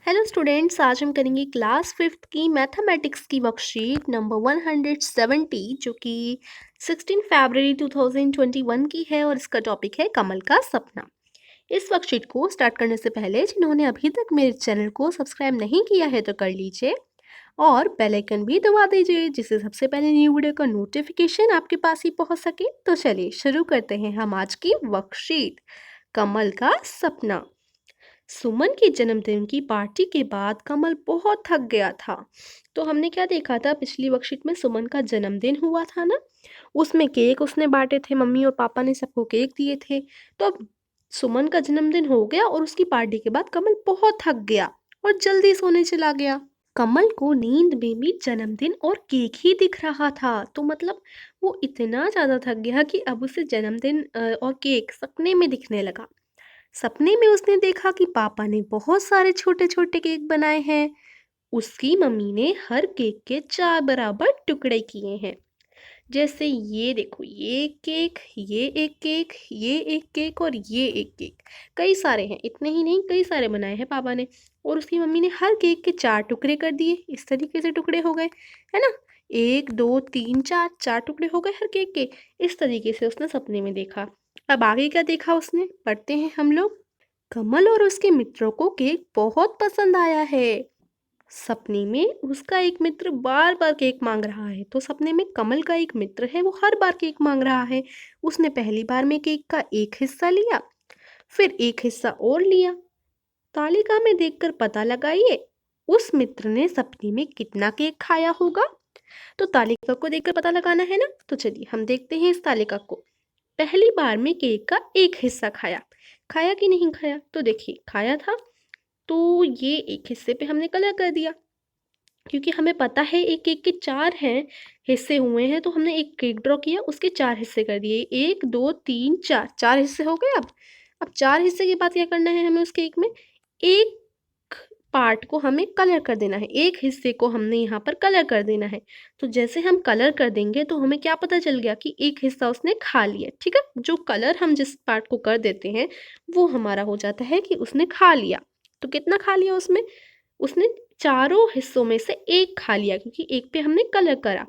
Hello students, आज हम करेंगे क्लास फिफ्थ की मैथमेटिक्स की वर्कशीट नंबर 170 जो कि 16 फरवरी 2021 की है और इसका टॉपिक है कमल का सपना। इस वर्कशीट को स्टार्ट करने से पहले जिन्होंने अभी तक मेरे चैनल को सब्सक्राइब नहीं किया है तो कर लीजिए और बेल आइकन भी दबा दीजिए जिससे सबसे पहले न्यू वीडियो का नोटिफिकेशन आपके पास ही पहुंच सके। तो चलिए शुरू करते हैं हम आज की वर्कशीट कमल का सपना। सुमन के जन्मदिन की पार्टी के बाद कमल बहुत थक गया था। तो हमने क्या देखा था पिछली वर्कशीट में, सुमन का जन्मदिन हुआ था ना, उसमें केक उसने बांटे थे, मम्मी और पापा ने सबको केक दिए थे। तो अब सुमन का जन्मदिन हो गया और उसकी पार्टी के बाद कमल बहुत थक गया और जल्दी सोने चला गया। कमल को नींद में भी जन्मदिन और केक ही दिख रहा था। तो मतलब वो इतना ज्यादा थक गया कि अब उसे जन्मदिन और केक सपने में दिखने लगा। सपने में उसने देखा कि पापा ने बहुत सारे छोटे छोटे केक बनाए हैं। उसकी मम्मी ने हर केक के 4 बराबर टुकड़े किए हैं। जैसे ये देखो, ये केक, ये एक केक, ये एक केक और ये एक केक। कई सारे हैं, इतने ही नहीं कई सारे बनाए हैं पापा ने। और उसकी मम्मी ने हर केक के 4 टुकड़े कर दिए। इस तरीके से टुकड़े हो गए, है ना। 1 2 3 4 4 टुकड़े हो गए हर केक के। इस तरीके से उसने सपने में देखा। अब आगे क्या देखा उसने, पढ़ते हैं हम लोग। कमल और उसके मित्रों को केक बहुत पसंद आया है। सपने में उसका एक मित्र बार बार केक मांग रहा है। तो सपने में कमल का एक मित्र है, वो हर बार केक मांग रहा है। उसने पहली बार में केक का एक हिस्सा लिया, फिर एक हिस्सा और लिया। तालिका में देखकर पता लगाइए उस मित्र ने सपने में कितना केक खाया होगा। तो तालिका को देखकर पता लगाना है ना। तो चलिए हम देखते हैं इस तालिका को। पहली बार में केक का एक हिस्सा खाया। खाया कि नहीं खाया, तो देखिए खाया था। तो ये एक हिस्से पे हमने कलर कर दिया, क्योंकि हमें पता है एक केक के 4 हैं हिस्से हुए हैं। तो हमने एक केक ड्रॉ किया, उसके 4 हिस्से कर दिए। 1 2 3 4 4 हिस्से हो गए। अब 4 हिस्से के बाद क्या करना है हमें उस केक में, एक पार्ट को हमें कलर कर देना है। एक हिस्से को हमने यहाँ पर कलर कर देना है। तो जैसे हम कलर कर देंगे तो हमें क्या पता चल गया कि एक हिस्सा उसने खा लिया। ठीक है, जो कलर हम जिस पार्ट को कर देते हैं वो हमारा हो जाता है कि उसने खा लिया। तो कितना खा लिया उसमें, उसने चारों हिस्सों में से एक खा लिया, क्योंकि एक पे हमने कलर करा।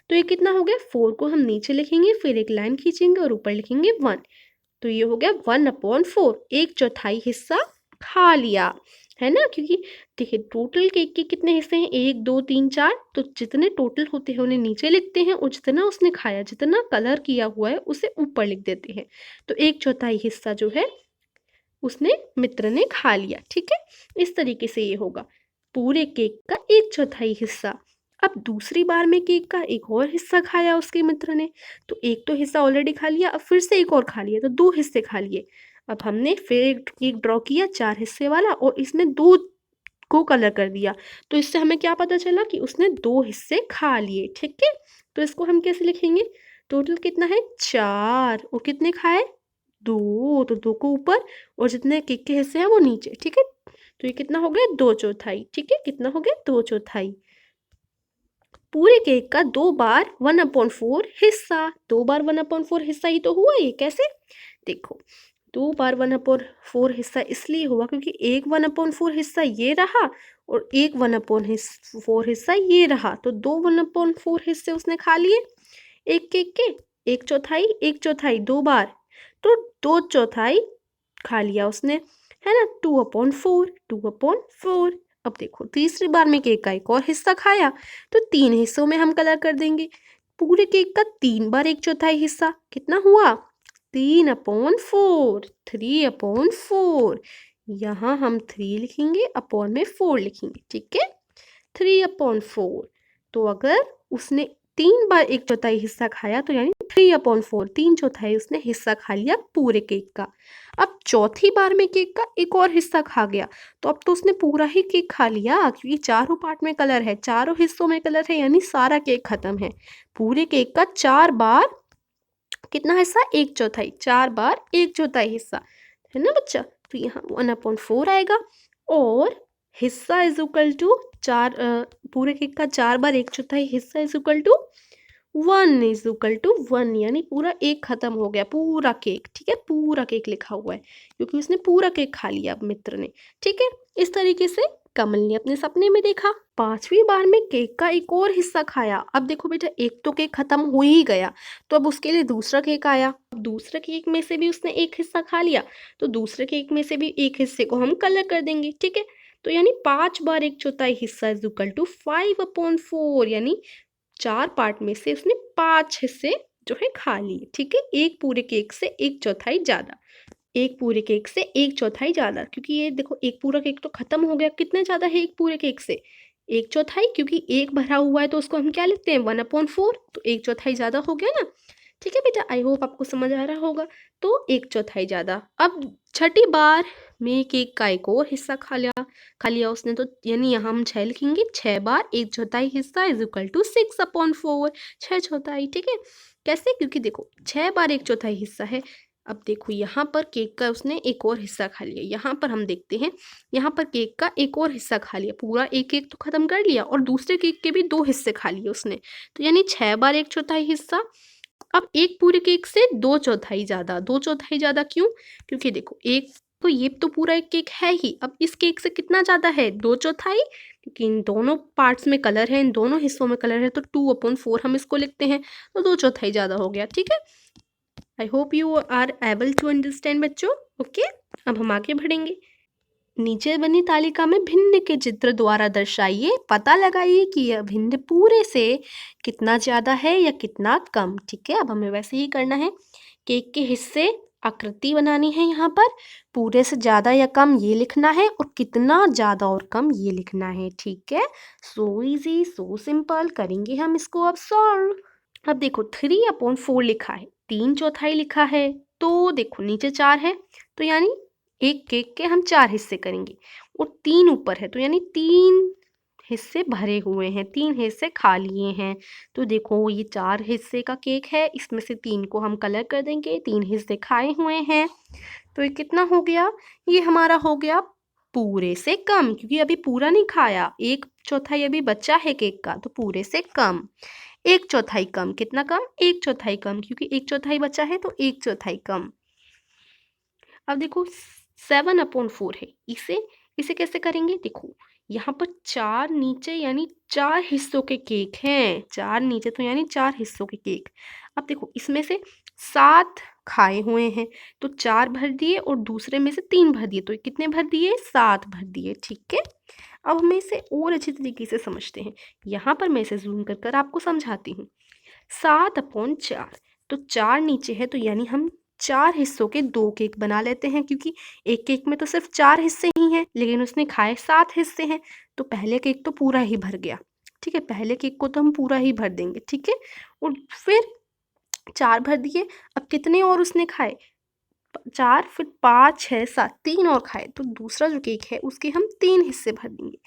तो ये कितना हो गया, 4 को हम नीचे लिखेंगे, फिर एक लाइन खींचेंगे और ऊपर लिखेंगे 1। तो ये हो गया 1/4, एक चौथाई हिस्सा खा लिया, है ना। क्योंकि देखिए टोटल केक के कितने हिस्से हैं, 1 2 3 4। तो जितने टोटल होते हैं उन्हें नीचे लिखते हैं और जितना उसने खाया, जितना कलर किया हुआ है उसे ऊपर लिख देते हैं। तो एक चौथाई हिस्सा जो है उसने मित्र ने खा लिया। ठीक है, इस तरीके से ये होगा पूरे केक का एक चौथाई हिस्सा। अब दूसरी बार में केक का एक और हिस्सा खाया उसके मित्र ने। तो एक तो हिस्सा ऑलरेडी खा लिया, अब फिर से एक और खा लिया, तो 2 हिस्से खा लिए। अब हमने फिर एक केक ड्रॉ किया 4 हिस्से वाला और इसमें 2 को कलर कर दिया। तो इससे हमें क्या पता चला कि उसने 2 हिस्से खा लिए। ठीक है, तो इसको हम कैसे लिखेंगे, टोटल कितना है 4 और कितने खाए 2, तो 2 को ऊपर और जितने केक के हिस्से हैं वो नीचे। ठीक है, तो ये कितना हो गया 2 चौथाई। ठीक है, कितना हो गया 2 चौथाई। पूरे केक का 2 बार 1/4 हिस्सा, 2 बार 1/4 हिस्सा ही तो हुआ। ये कैसे, देखो 2 बार 1/4 हिस्सा इसलिए हुआ क्योंकि एक 1/4 हिस्सा ये रहा और एक 1/4 हिस्सा ये रहा। तो 2 1/4 हिस्से उसने खा लिए एक केक के, एक चौथाई 2 बार, तो 2 चौथाई खा लिया उसने, है ना। 2/4। अब देखो तीसरी बार में केक का एक और हिस्सा खाया, तो 3 हिस्सों में हम कलर कर देंगे। पूरे केक का 3 बार एक चौथाई हिस्सा कितना हुआ 3/4, 3/4। यहाँ हम 3 लिखेंगे, अपॉन में 4 लिखेंगे। ठीक है, 3/4। तो अगर उसने 3 बार एक चौथाई हिस्सा खाया तो यानी 3/4, 3 चौथाई उसने हिस्सा खा लिया पूरे केक का। अब चौथी बार में केक का एक और हिस्सा खा गया, तो अब तो उसने पूरा ही केक खा लिया, क्योंकि चारों पार्ट में कलर है, चारों हिस्सों में कलर है, यानी सारा केक खत्म है। पूरे केक का 4 बार कितना हिस्सा, एक चौथाई, 4 बार एक चौथाई हिस्सा, है ना बच्चा। तो यहाँ 1/4 आएगा और हिस्सा इज इक्वल टू 4, पूरे केक का 4 बार एक चौथाई हिस्सा is equal to 1 is equal to 1, यानी पूरा एक खत्म हो गया पूरा केक। ठीक है, पूरा केक लिखा हुआ है क्योंकि उसने पूरा केक खा लिया अब मित्र ने। ठीक है, इस तरीके से कमल ने अपने सपने में देखा, 5वीं बार में केक का एक और हिस्सा खाया। अब देखो बेटा, एक तो केक खत्म हो ही गया, तो अब उसके लिए दूसरा केक आया। अब दूसरे केक में से भी उसने एक हिस्सा खा लिया, तो दूसरे केक में से भी एक हिस्से को हम कलर कर देंगे, ठीक है। तो यानी 5 बार 1/4 हिस्सा इज इक्वल टू 5/4, यानी 4 पार्ट में से उसने 5 हिस्से जो है खा लिए, ठीक है। एक पूरे केक से 1/4 ज़्यादा, एक पूरे केक से 1/4 ज़्यादा, क्योंकि ये देखो एक पूरा केक तो खत्म हो गया। कितने ज़्यादा है एक पूरे केक से? 1/4, क्योंकि एक भरा हुआ है तो उसको हम क्या लिखते हैं, 1/4, तो 1/4 ज़्यादा हो गया ना। ठीक है बेटा, आई होप आपको समझ आ रहा होगा। तो 1/4 ज़्यादा। अब छठी बार में केक का एक और हिस्सा खा लिया उसने, तो यानी यहाँ हम 6 लिखेंगे। 6 बार 1/4 हिस्सा इज इक्वल टू 6/4, 6/4, ठीक है। कैसे? क्योंकि देखो 6 बार 1/4 हिस्सा है। अब देखो यहाँ पर केक का उसने एक और हिस्सा खा लिया। यहाँ पर हम देखते हैं, यहाँ पर केक का एक और हिस्सा खा लिया, पूरा एक केक तो खत्म कर लिया, और दूसरे केक के भी 2 हिस्से खा लिए उसने। तो यानी 6 बार 1/4 हिस्सा। अब एक पूरे केक से 2/4 ज़्यादा। 2/4 ज़्यादा क्यों? क्योंकि देखो एक तो ये तो पूरा एक केक है ही, अब इस केक से कितना ज़्यादा है, 2/4, क्योंकि इन दोनों पार्ट्स में कलर है, इन दोनों हिस्सों में कलर है, तो 2/4 हम इसको लिखते हैं, तो 2/4 ज़्यादा हो गया, ठीक है। I hope you are able to understand बच्चों। ओके, अब हम आगे बढ़ेंगे। नीचे बनी तालिका में भिन्न के चित्र द्वारा दर्शाइए, पता लगाइए कि यह भिन्न पूरे से कितना ज़्यादा है या कितना कम, ठीक है। अब हमें वैसे ही करना है, केक के हिस्से आकृति बनानी है, यहाँ पर पूरे से ज़्यादा या कम ये लिखना है, और कितना ज़्यादा और कम ये लिखना है, ठीक है। So easy, so simple. करेंगे हम इसको अब सॉल्व। अब देखो 3/4 लिखा है, 3/4 लिखा है, तो देखो नीचे 4 है, तो यानी एक केक के हम 4 हिस्से करेंगे, और 3 ऊपर है, तो यानी 3 हिस्से भरे हुए हैं, 3 हिस्से खा लिए हैं। तो देखो ये 4 हिस्से का केक है, इसमें से 3 को हम कलर कर देंगे, 3 हिस्से खाए हुए हैं, तो ये कितना हो गया, ये हमारा हो गया पूरे से कम, क्योंकि अभी पूरा नहीं खाया, 1/4 अभी बचा है केक का, तो पूरे से कम। 1/4 कम, कितना कम, 1/4 कम, क्योंकि 1/4 बचा है, तो 1/4 कम। अब देखो 7/4 है, इसे इसे कैसे करेंगे, देखो यहाँ पर 4 नीचे यानी 4 हिस्सों के केक हैं, 4 नीचे तो यानी 4 हिस्सों के केक। अब देखो इसमें से 7 खाए हुए हैं, तो 4 भर दिए, और दूसरे में से 3 भर दिए, तो कितने भर दिए, 7 भर दिए, ठीक है। अब हम इसे और अच्छी तरीके से समझते हैं, यहाँ पर मैं इसे जूम कर कर आपको समझाती हूँ। 7/4, तो 4 नीचे है, तो यानी हम 4 हिस्सों के 2 केक बना लेते हैं, क्योंकि एक केक में तो सिर्फ 4 हिस्से ही हैं, लेकिन उसने खाए 7 हिस्से हैं, तो पहले केक तो पूरा ही भर गया, ठीक है। पहले केक को तो हम पूरा ही भर देंगे, ठीक है। और फिर 4 भर दिए, अब कितने और उसने खाए, 4, फिर 5, 6, 7, 3 और खाए, तो दूसरा जो केक है उसके हम 3 हिस्से भर देंगे।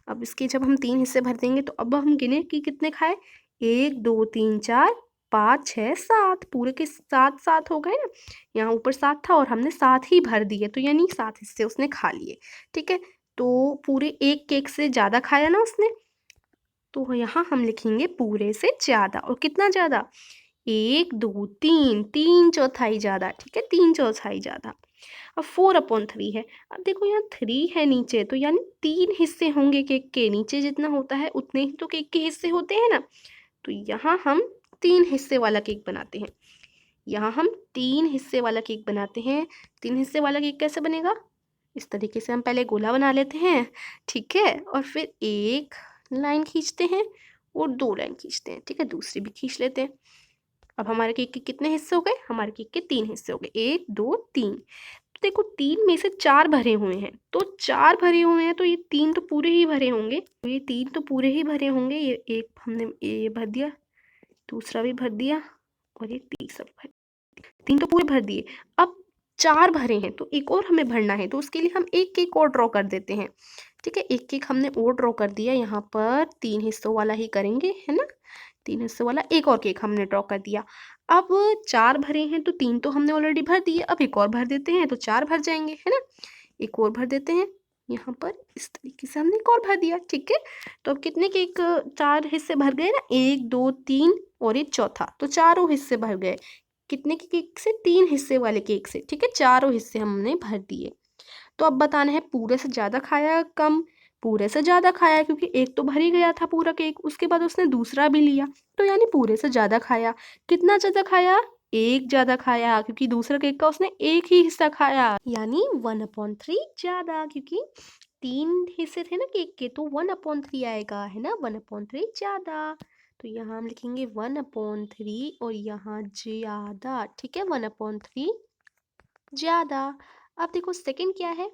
अब इसके जब हम 3 हिस्से भर देंगे, तो अब हम गिने कि कितने खाए, 1, 2, 3, 4, 5, 6, 7, पूरे के 7 हो गए ना। यहाँ ऊपर 7 था और हमने 7 ही भर दिए, तो यानी 7 हिस्से उसने खा लिए, ठीक है। तो पूरे एक केक से ज़्यादा खाया ना उसने, तो यहाँ हम लिखेंगे पूरे से ज़्यादा, और कितना ज़्यादा, 1, 2, 3, 3/4 ज़्यादा, ठीक है, 3/4 ज़्यादा। अब 4/3 है, अब देखो यहाँ 3 है नीचे, तो यानी 3 हिस्से होंगे केक के, नीचे जितना होता है उतने ही तो केक के हिस्से होते हैं ना। तो यहाँ हम 3 हिस्से वाला केक बनाते हैं, यहाँ हम 3 हिस्से वाला केक बनाते हैं। 3 हिस्से वाला केक कैसे बनेगा, इस तरीके से हम पहले गोला बना लेते हैं, ठीक है, और फिर एक लाइन खींचते हैं और 2 लाइन खींचते हैं, ठीक है, दूसरी भी खींच लेते हैं। अब हमारे केक के कितने हिस्से हो गए, हमारे केक के 3 हिस्से हो गए, 1, 2, 3। तो देखो 3 में से 4 भरे हुए हैं, तो 4 भरे हुए हैं, तो ये 3 तो पूरे ही भरे होंगे, तो ये 3 तो पूरे ही भरे होंगे। ये एक हमने ये भर दिया, दूसरा भी भर दिया, और ये तीसरा भी भर दिया, 3 तो पूरे भर दिए। अब 4 भरे हैं, तो एक और हमें भरना है, तो उसके लिए हम एक केक और ड्रॉ कर देते हैं, ठीक है। एक केक हमने और ड्रॉ कर दिया, यहाँ पर 3 हिस्सों वाला ही करेंगे, है ना। 3 हिस्सों वाला एक और केक हमने ड्रॉ कर दिया। अब 4 भरे हैं, तो 3 तो हमने ऑलरेडी भर दिए, अब एक और भर देते हैं, तो 4 भर जाएंगे, है ना। एक और भर देते हैं, यहाँ पर इस तरीके से हमने एक और भर दिया, ठीक है। तो अब कितने केक 4 हिस्से भर गए ना, 1, 2, 3 और एक चौथा, तो चारों हिस्से भर गए। कितने के केक से, 3 हिस्से वाले केक से, ठीक है, चारों हिस्से हमने भर दिए। तो अब बताना है पूरे से ज़्यादा खाया कम, पूरे से ज़्यादा खाया क्योंकि एक तो भर ही गया था पूरा केक, उसके बाद उसने दूसरा भी लिया, तो यानी पूरे से ज़्यादा खाया। कितना ज़्यादा खाया? एक ज़्यादा खाया क्योंकि दूसरे केक का उसने एक ही हिस्सा खाया, यानी 1/3 ज़्यादा, क्योंकि 3 हिस्से थे ना केक के, तो 1/3 आएगा, है ना, 1/3 ज़्यादा। तो यहाँ हम लिखेंगे 1/3 और यहाँ ज़्यादा, ठीक है, 1/3 ज़्यादा। अब देखो सेकंड क्या है,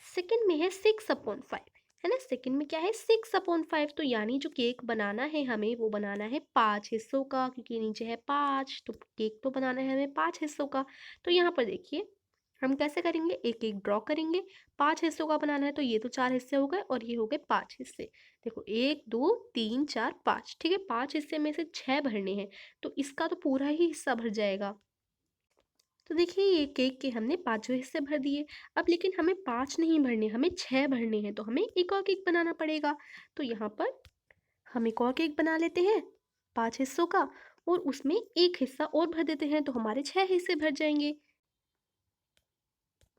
सेकंड में है 6/5, है ना, सेकंड में क्या है 6/5, तो यानी जो केक बनाना है हमें वो बनाना है 5 हिस्सों का, क्योंकि नीचे है 5, तो केक तो बनाना है हमें 5 हिस्सों का। तो यहाँ पर देखिए हम कैसे करेंगे, एक एक ड्रॉ करेंगे। 5 हिस्सों का बनाना है तो ये तो 4 हिस्से हो गए और ये हो गए 5 हिस्से। देखो 1 2 3 4 5, ठीक है, 5 हिस्से में से 6 भरने हैं, तो इसका तो पूरा ही हिस्सा भर जाएगा। तो देखिए ये केक के हमने पांचों हिस्से भर दिए। अब लेकिन हमें 5 नहीं भरने, हमें 6 भरने हैं, तो हमें एक और केक बनाना पड़ेगा। तो यहाँ पर हम एक और केक बना लेते हैं 5 हिस्सों का, और उसमें एक हिस्सा और भर देते हैं, तो हमारे 6 हिस्से भर जाएंगे।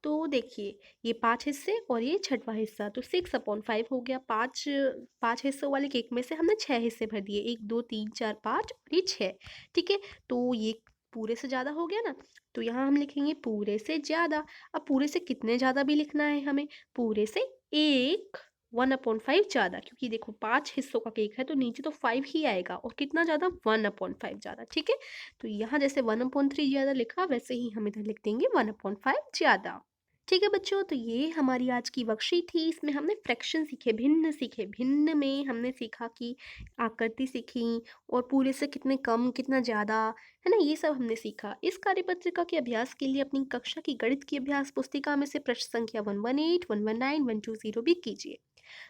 तो देखिए ये 5 हिस्से और ये छठवां हिस्सा, तो 6/5 हो गया। 5 हिस्सों वाले केक में से हमने 6 हिस्से भर दिए, 1 2 3 4 5 और ये 6, ठीक है। तो ये पूरे से ज़्यादा हो गया ना, तो यहाँ हम लिखेंगे पूरे से ज़्यादा। अब पूरे से कितने ज़्यादा भी लिखना है हमें, पूरे से एक 1/5 ज़्यादा, क्योंकि देखो 5 हिस्सों का केक है तो नीचे तो 5 ही आएगा, और कितना ज़्यादा 1/5 ज़्यादा, ठीक है। तो यहाँ जैसे 1/3 ज़्यादा लिखा, वैसे ही हम इधर लिख देंगे 1/5 ज़्यादा। ठीक है बच्चों, तो ये हमारी आज की वर्कशीट थी। इसमें हमने फ्रैक्शन सीखे, भिन्न सीखे। भिन्न में हमने सीखा कि आकृति सीखी, और पूरे से कितने कम कितना ज़्यादा, है ना, ये सब हमने सीखा। इस कार्यपत्रिका के अभ्यास के लिए अपनी कक्षा की गणित की अभ्यास पुस्तिका में से प्रश्न संख्या 118, 119, 120 भी कीजिए।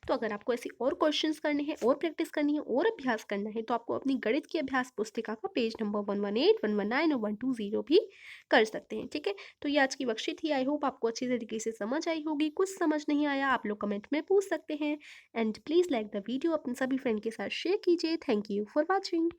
तो अगर आपको ऐसी और क्वेश्चंस करने हैं और प्रैक्टिस करनी है और अभ्यास करना है, तो आपको अपनी गणित की अभ्यास पुस्तिका का पेज नंबर 118, 119 और 120 भी कर सकते हैं, ठीक है। तो ये आज की वर्कशीट थी। आई होप आपको अच्छी तरीके से समझ आई होगी। कुछ समझ नहीं आया आप लोग कमेंट में पूछ सकते हैं। And please like the video, अपने सभी फ्रेंड के साथ शेयर कीजिए। Thank you for watching.